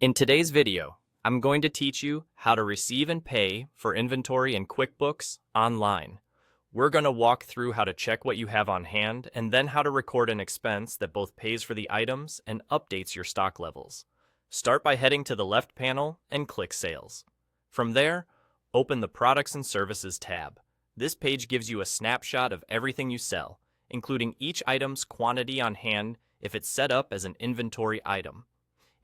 In today's video, I'm going to teach you how to receive and pay for inventory in QuickBooks Online. We're going to walk through how to check what you have on hand and then how to record an expense that both pays for the items and updates your stock levels. Start by heading to the left panel and click Sales. From there, open the Products and Services tab. This page gives you a snapshot of everything you sell, including each item's quantity on hand if it's set up as an inventory item.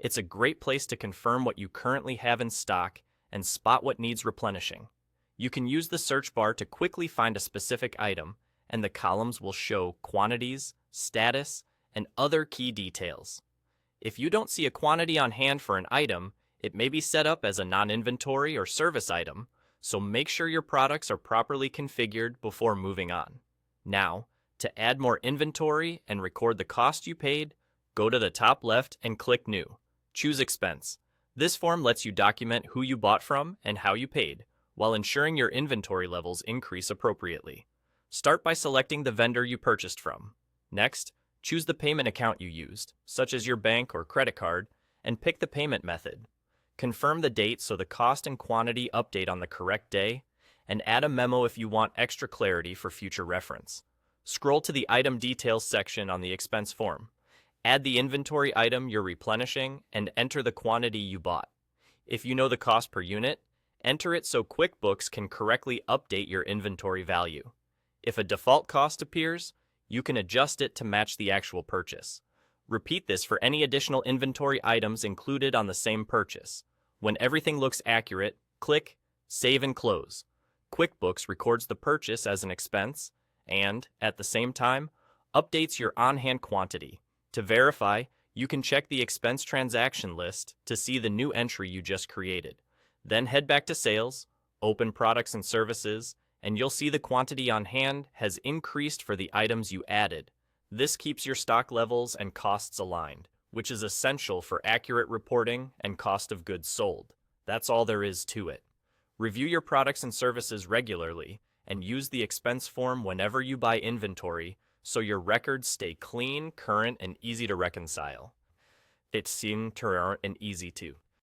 It's a great place to confirm what you currently have in stock and spot what needs replenishing. You can use the search bar to quickly find a specific item, and the columns will show quantities, status, and other key details. If you don't see a quantity on hand for an item, it may be set up as a non-inventory or service item, so make sure your products are properly configured before moving on. Now, to add more inventory and record the cost you paid, go to the top left and click New. Choose Expense. This form lets you document who you bought from and how you paid, while ensuring your inventory levels increase appropriately. Start by selecting the vendor you purchased from. Next, choose the payment account you used, such as your bank or credit card, and pick the payment method. Confirm the date so the cost and quantity update on the correct day, and add a memo if you want extra clarity for future reference. Scroll to the Item Details section on the expense form. Add the inventory item you're replenishing and enter the quantity you bought. If you know the cost per unit, enter it so QuickBooks can correctly update your inventory value. If a default cost appears, you can adjust it to match the actual purchase. Repeat this for any additional inventory items included on the same purchase. When everything looks accurate, click Save and Close. QuickBooks records the purchase as an expense and, at the same time, updates your on-hand quantity. To verify, you can check the expense transaction list to see the new entry you just created. Then head back to Sales, open Products and Services, and you'll see the quantity on hand has increased for the items you added. This keeps your stock levels and costs aligned, which is essential for accurate reporting and cost of goods sold. That's all there is to it. Review your products and services regularly and use the expense form whenever you buy inventory so your records stay clean, current, and easy to reconcile. It's simple and easy too.